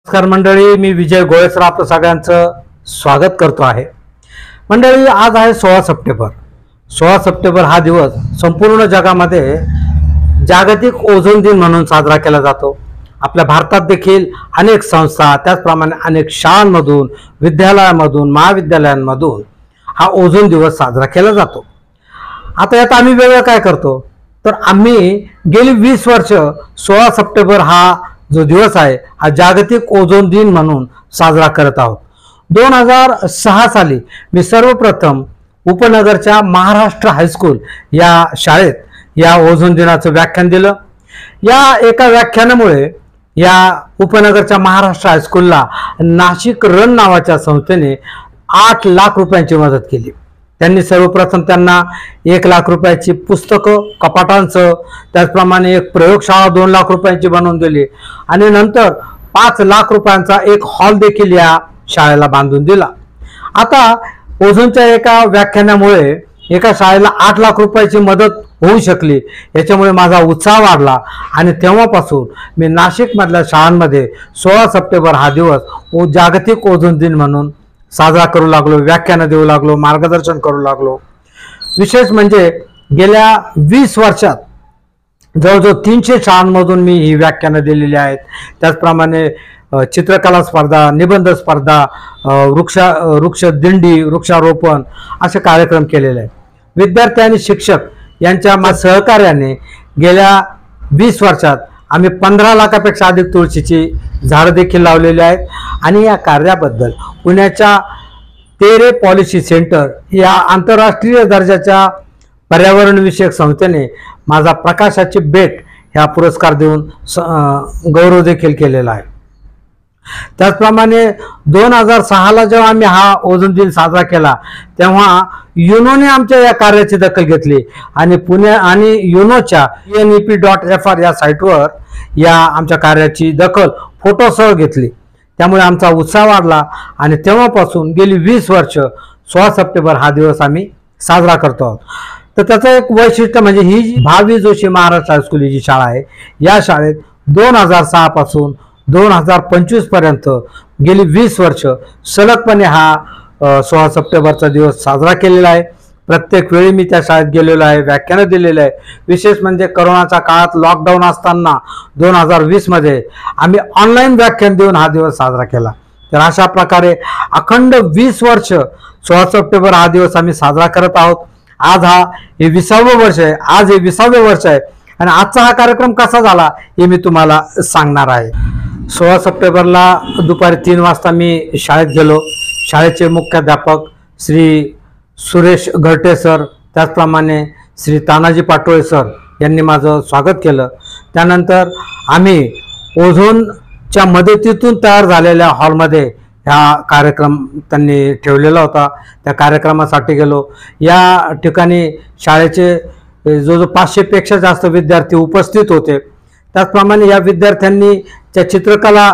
नमस्कार मंडळी, मी विजय गोळे सर आपलं सगळ्यांचं स्वागत करतो आहे। मंडळी, आज आहे 16 सप्टेंबर। 16 सप्टेंबर हा दिवस संपूर्ण जगामध्ये जागतिक ओझोन दिन म्हणून साजरा केला जातो। आपल्या भारतात देखील अनेक संस्था, त्याचप्रमाणे अनेक शाळांमधून, विद्यालयांमधून, महाविद्यालयांमधून हा ओझोन दिवस साजरा केला जातो। आता यात आम्ही वेगळं काय करतो, तर आम्ही गेली 20 वर्ष 16 सप्टेंबर हा जो दिवस आहे हा जागतिक ओझोन दिन म्हणून साजरा करत आहोत। 2006 साली मी सर्वप्रथम उपनगरच्या महाराष्ट्र हायस्कूल या शाळेत या ओझोन दिनाचं व्याख्यान दिलं। या एका व्याख्यानामुळे या उपनगरच्या महाराष्ट्र हायस्कूलला नाशिक रन नावाच्या संस्थेने 8 लाख रुपयांची मदत केली। त्यांनी सर्वप्रथम त्यांना 1 लाख रुपयाची पुस्तकं, कपाटांचं, त्याचप्रमाणे एक प्रयोगशाळा 2 लाख रुपयांची बनवून दिली आणि नंतर 5 लाख रुपयांचा एक हॉल देखील या शाळेला बांधून दिला। आता ओझोनच्या एका व्याख्यानामुळे एका शाळेला 8 लाख रुपयाची मदत होऊ शकली, याच्यामुळे माझा उत्साह वाढला आणि तेव्हापासून मी नाशिकमधल्या शाळांमध्ये 16 सप्टेंबर हा दिवस जागतिक ओझोन दिन म्हणून साजरा करू लागलो, व्याख्यानं देऊ लागलो, मार्गदर्शन करू लागलो। विशेष म्हणजे गेल्या 20 वर्षात जवळजवळ 300 शाळांमधून मी ही व्याख्यानं दिलेली आहेत। त्याचप्रमाणे चित्रकला स्पर्धा, निबंध स्पर्धा, वृक्ष दिंडी, वृक्षारोपण असे कार्यक्रम केलेले आहेत। विद्यार्थी आणि शिक्षक यांच्या सहकार्याने गेल्या 20 वर्षात आम्ही 15 लाखापेक्षा अधिक तुळशीची झाडं देखील लावलेली आहेत आणि या कार्याबद्दल पुण्याच्या तेरे पॉलिसी सेंटर या आंतरराष्ट्रीय दर्जाच्या पर्यावरण विषयक संस्थेने माझा प्रकाशाची भेट ह्या पुरस्कार देऊन गौरव देखील केलेला आहे। त्याचप्रमाणे 2006ला जेव्हा आम्ही हा ओझोन दिन साजरा केला तेव्हा युनोने आमच्या या कार्याची दखल घेतली आणि पुणे आणि युनोच्या unep.fr या साईटवर या आमच्या कार्याची दखल फोटोसह घेतली। त्यामुळे आमचा उत्साह वाढला आणि तेव्हापासून गेली 20 वर्ष 16 सप्टेंबर हा दिवस आम्ही साजरा करतो आहोत। तर त्याचं एक वैशिष्ट्य म्हणजे ही जी भावी जोशी महाराष्ट्र हायस्कूल ही जी शाळा आहे, या शाळेत 2006 पासून 2025 पर्यंत गेली 20 वर्ष सलगपणे हा 16 सप्टेंबरचा दिवस साजरा केलेला आहे। प्रत्येक वेळी मी त्या शाळेत गेलेलो आहे, व्याख्यानं दिलेलं आहे। विशेष म्हणजे करोनाच्या काळात लॉकडाऊन असताना 2020 मध्ये आम्ही ऑनलाईन व्याख्यान देऊन हा दिवस साजरा केला। तर अशा प्रकारे अखंड 20 वर्ष 16 सप्टेंबर हा दिवस आम्ही साजरा करत आहोत। आज हे 20वे वर्ष आहे, आज हे 20वे वर्ष आहे आणि आजचा हा कार्यक्रम कसा झाला हे मी तुम्हाला सांगणार आहे। 16 सप्टेंबरला दुपारी 3 वाजता मी शाळेत गेलो। शाळेचे मुख्याध्यापक श्री सुरेश घरटे सर, त्याचप्रमाणे श्री तानाजी पाटोळे सर यांनी माझं स्वागत केलं। त्यानंतर आम्ही ओझोनच्या मदतीतून तयार झालेल्या हॉलमध्ये हा कार्यक्रम त्यांनी ठेवलेला होता, त्या कार्यक्रमासाठी गेलो। या ठिकाणी शाळेचे जो 500 पेक्षा जास्त विद्यार्थी उपस्थित होते। त्याचप्रमाणे या विद्यार्थ्यांनी त्या चित्रकला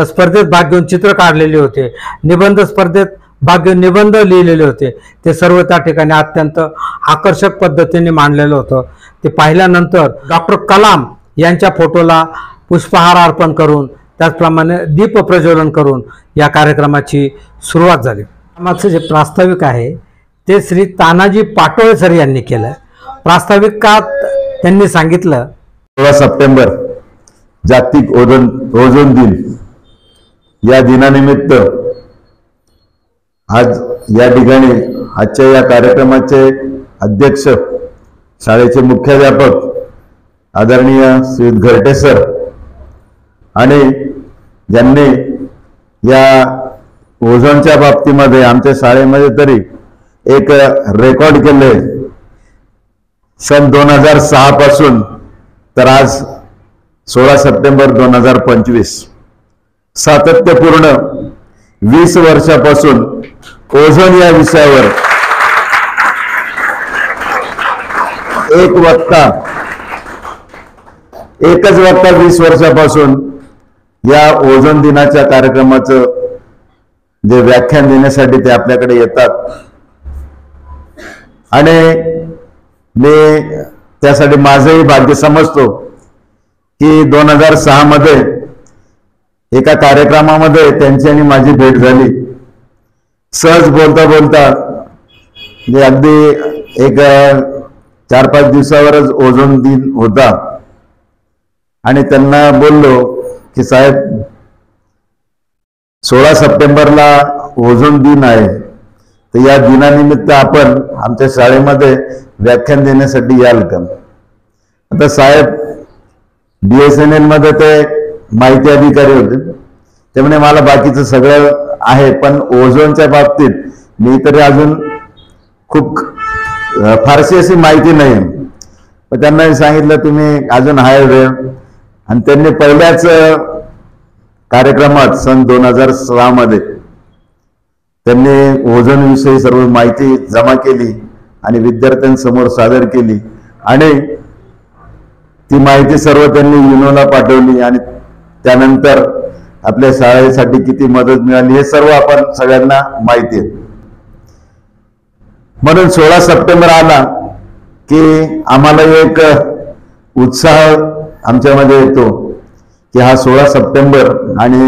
स्पर्धेत भाग घेऊन चित्र काढलेले होते, निबंध स्पर्धेत भाग घेऊन निबंध लिहिलेले होते। ते सर्व त्या ठिकाणी अत्यंत आकर्षक पद्धतीने मांडलेलं होतं। ते पाहिल्यानंतर डॉक्टर कलाम यांच्या फोटोला पुष्पहार अर्पण करून, त्याचप्रमाणे दीप प्रज्वलन करून या कार्यक्रमाची सुरुवात झाली। आमचं जे प्रास्ताविक आहे ते श्री तानाजी पाटोळे सर यांनी केलं। प्रास्ताविकात त्यांनी सांगितलं, 16 सप्टेंबर जागतिक ओझोन दिन या दिनानिमित्त आज या ठिकाणी आजच्या या कार्यक्रमाचे अध्यक्ष, शाळेचे मुख्याध्यापक आदरणीय श्री घरटे सर आणि ज्यांनी या ओझोनच्या बाबतीमध्ये आमच्या शाळेमध्ये तरी एक रेकॉर्ड केले सन 2006 पासून तर आज 16 सप्टेंबर 2025 सातत्यपूर्ण 20 वर्षापासून ओझोन या विषयावर एकच वक्ता 20 वर्षापासून या ओझोन दिनाच्या कार्यक्रमाचं जे व्याख्यान देण्यासाठी ते आपल्याकडे येतात आणि मी त्यासाठी माझंही भाग्य समजतो की 2006 मध्ये एका कार्यक्रमामध्ये त्यांची आणि माझी भेट झाली. सहज बोलता बोलता म्हणजे अगदी एक 4-5 दिवसावरच ओझोन दिन होता आणि त्यांना बोललो की साहेब 16 सप्टेंबरला ओझोन दिन आहे, तर या दिनानिमित्त आपण आमच्या शाळेमध्ये व्याख्यान देण्यासाठी याल का? आता साहेब BSNL मध्ये ते माहिती अधिकारी होते, त्यामुळे मला बाकीचं सगळं आहे, पण ओझोनच्या बाबतीत मी तरी अजून खूप फारशी अशी माहिती नाही. पण त्यांना सांगितलं तुम्ही अजून आहे वेळ, आणि त्यांनी पहिल्याच कार्यक्रमात सन 2006 मध्ये त्यांनी ओझोन विषयी सर्व माहिती जमा केली आणि विद्यार्थ्यांसमोर सादर केली, आणि ती माहिती सर्व त्यांनी युनोला पाठवली, आणि त्यानंतर आपल्या शाळेसाठी किती मदत मिळाली हे सर्व आपण सगळ्यांना माहिती आहे. म्हणून 16 सप्टेंबर आला की आम्हाला एक उत्साह आमच्यामध्ये येतो की हा 16 सप्टेंबर आणि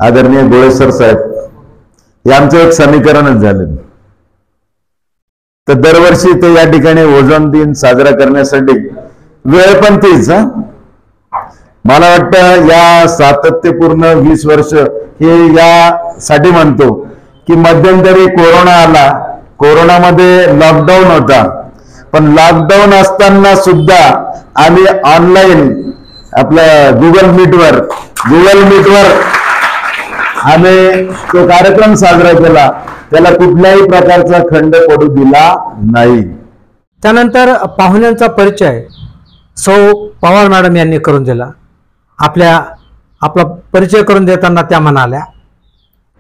आदरणीय गोळे सर साहेब हे आमचं एक समीकरणच झालं. तर दरवर्षी ते या ठिकाणी ओझोन दिन साजरा करण्यासाठी वेळ पण तीच. मला वाटतं या सातत्यपूर्ण 20 वर्ष हे यासाठी म्हणतो की मध्यंतरी कोरोना आला, कोरोनामध्ये लॉकडाऊन होता, पण लॉकडाऊन असताना सुद्धा आम्ही ऑनलाईन आपल्या गुगल मीटवर आम्ही तो कार्यक्रम साजरा केला, त्याला कुठल्याही प्रकारचा खंड पडू दिला नाही. त्यानंतर पाहुण्यांचा परिचय सौ पवार मॅडम यांनी करून दिला. आपला परिचय करून देताना त्या म्हणाल्या,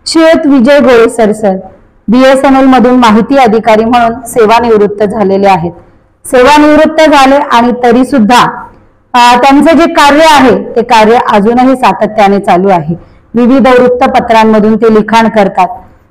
श्रीयुत विजय गोळे सर BSNL मधून माहिती अधिकारी म्हणून सेवानिवृत्त झालेले आहेत. सेवानिवृत्त झाले आणि तरी सुद्धा त्यांचे जे कार्य आहे ते कार्य अजूनही सातत्याने चालू आहे. विविध वृत्तपत्रांमधून ते लिखाण करतात,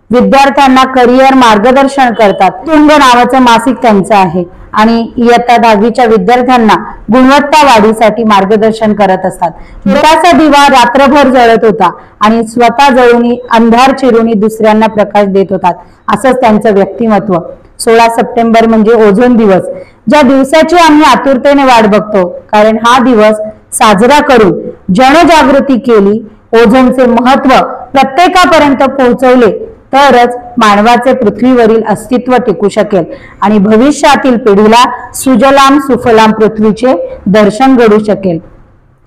विद्यार्थ्यांना करिअर मार्गदर्शन करतात. तुंग नावाचं मासिक त्यांचं आहे आणि इयत्ता 10वीच्या विद्यार्थ्यांना गुणवत्ता वाढीसाठी मार्गदर्शन करत असतात. त्याचा दिवा रात्रभर जळत होता आणि स्वतः जळूनी अंधार चिरुनी दुसऱ्यांना प्रकाश देत होतात. असंच त्यांचं व्यक्तिमत्व. 16 सप्टेंबर म्हणजे ओझोन दिवस, ज्या दिवसाची आम्ही आतुरतेने वाट बघतो, कारण हा दिवस साजरा करून जनजागृती केली, ओझोनचे महत्व प्रत्येकापर्यंत पोहोचवले तरच मानवाचे पृथ्वीवरील अस्तित्व टिकू शकेल आणि भविष्यातील पिढीला सुजलाम सुफलाम पृथ्वीचे दर्शन घडू शकेल.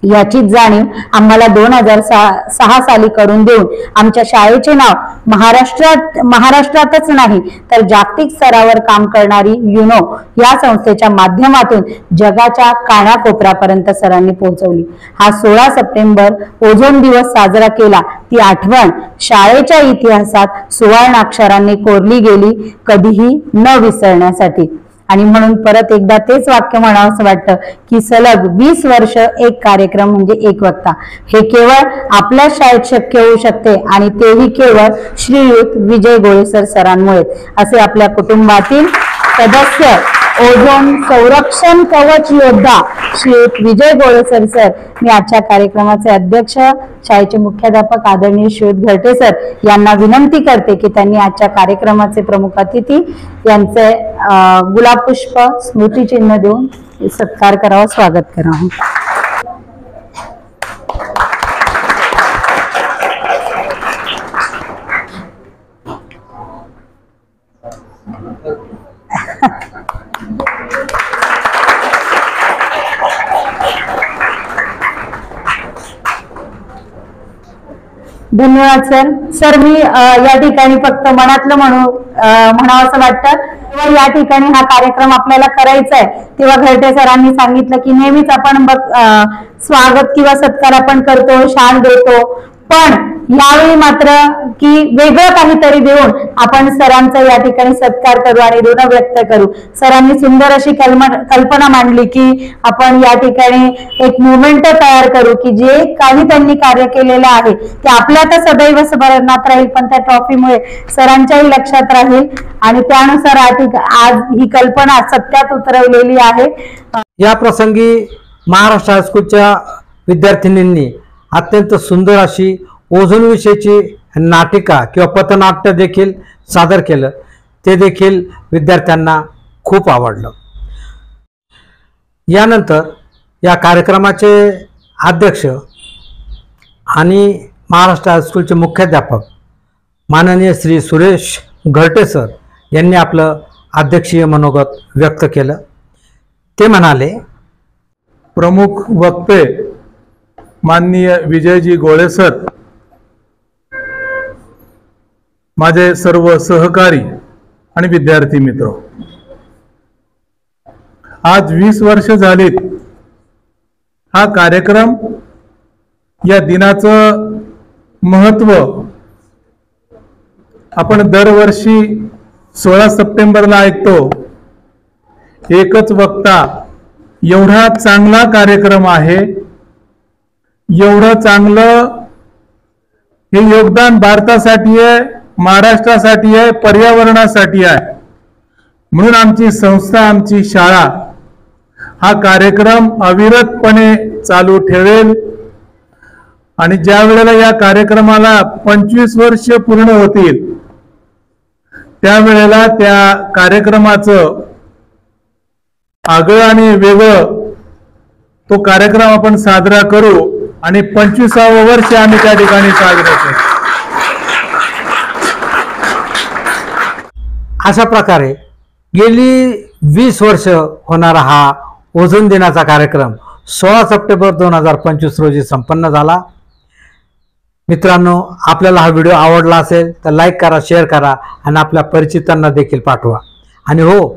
याचीच जाणीव आम्हाला 2006 साली करून देऊन आमच्या शाळेचे नाव महाराष्ट्रातच नाही तर जागतिक स्तरावर काम करणारी युनो या संस्थेच्या माध्यमातून जगाच्या कानाकोपऱ्यापर्यंत सरांनी पोहोचवली. हा 16 सप्टेंबर ओझोन दिवस साजरा केला, ती आठवण शाळेच्या इतिहासात सुवर्णाक्षरांनी कोरली गेली, कधीही न विसरण्यासाठी. आणि म्हणून परत एकदा तेच वाक्य म्हणावं असं वाटतं की सलग 20 वर्ष एक कार्यक्रम म्हणजे एक वक्ता, हे केवळ आपल्या शाळेत शक्य होऊ शकते आणि तेही केवळ श्रीयुत विजय गोळे सरांमुळे. असे आपल्या कुटुंबातील सदस्य ओझोन संरक्षण कवच योद्धा श्रीयुत विजय गोळे सर, मी आजच्या कार्यक्रमाचे अध्यक्ष शाळेचे मुख्याध्यापक आदरणीय श्रीयुत घरटे सर यांना विनंती करते की त्यांनी आजच्या कार्यक्रमाचे प्रमुख अतिथी यांचे गुलाब पुष्प स्मृतिचिन्ह देऊन सत्कार करावा, स्वागत करावं. धन्यवाद सर. मी या ठिकाणी फक्त मनातलं म्हणावं असं वाटतं. तेव्हा या ठिकाणी हा कार्यक्रम आपल्याला करायचा आहे तेव्हा घरटे सरांनी सांगितलं की नेहमीच आपण स्वागत किंवा सत्कार आपण करतो, शान देतो, पण यावेळी मात्र की वेगळं काहीतरी देऊन आपण सरांचा या ठिकाणी सत्कार करू आणि ऋण व्यक्त करू. सरांनी सुंदर अशी कल्पना मांडली की आपण या ठिकाणी एक मुवमेंट तयार करू की जे काही त्यांनी कार्य केलेलं आहे ते आपल्या तर सदैव स्मरणात राहील, पण त्या ट्रॉफीमुळे सरांच्याही लक्षात राहील आणि त्यानुसार आज ही कल्पना सत्यात उतरवलेली आहे. या प्रसंगी महाराष्ट्र हायस्कूलच्या विद्यार्थिनींनी अत्यंत सुंदर अशी ओझोनविषयीची नाटिका किंवा पथनाट्य देखील सादर केलं. ते देखील विद्यार्थ्यांना खूप आवडलं. यानंतर या कार्यक्रमाचे अध्यक्ष आणि महाराष्ट्र हायस्कूलचे मुख्याध्यापक माननीय श्री सुरेश घरटे सर यांनी आपलं अध्यक्षीय मनोगत व्यक्त केलं. ते म्हणाले, प्रमुख वक्ते माननीय विजयजी गोळे सर, माझे सर्व सहकारी आणि विद्यार्थी मित्र, आज 20 वर्ष झालीत हा कार्यक्रम, या दिनाचं महत्त्व आपण दरवर्षी 16 सप्टेंबरला ऐकतो. एकच वक्ता, एवढा चांगला कार्यक्रम आहे, एवढं चांगलं हे योगदान भारतासाठी आहे, महाराष्ट्रासाठी आहे, पर्यावरणासाठी आहे. म्हणून आमची संस्था, आमची शाळा हा कार्यक्रम अविरतपणे चालू ठेवेल. आणि ज्या वेळेला या कार्यक्रमाला 25 वर्ष पूर्ण होतील त्यावेळेला त्या कार्यक्रमाचं आगळं आणि वेगळं तो कार्यक्रम आपण साजरा करू आणि 25वे वर्ष आम्ही त्या ठिकाणी साजरा करू. अशा प्रकारे गेली 20 वर्ष होणारा हा ओझोन दिनाचा कार्यक्रम 16 सप्टेंबर 2025 रोजी संपन्न झाला. मित्रांनो, आपल्याला हा व्हिडिओ आवडला असेल तर लाईक करा, शेअर करा आणि आपल्या परिचितांना देखील पाठवा. आणि हो,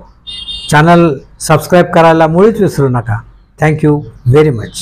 चॅनल सबस्क्राईब करायला मुळीच विसरू नका. Thank you very much.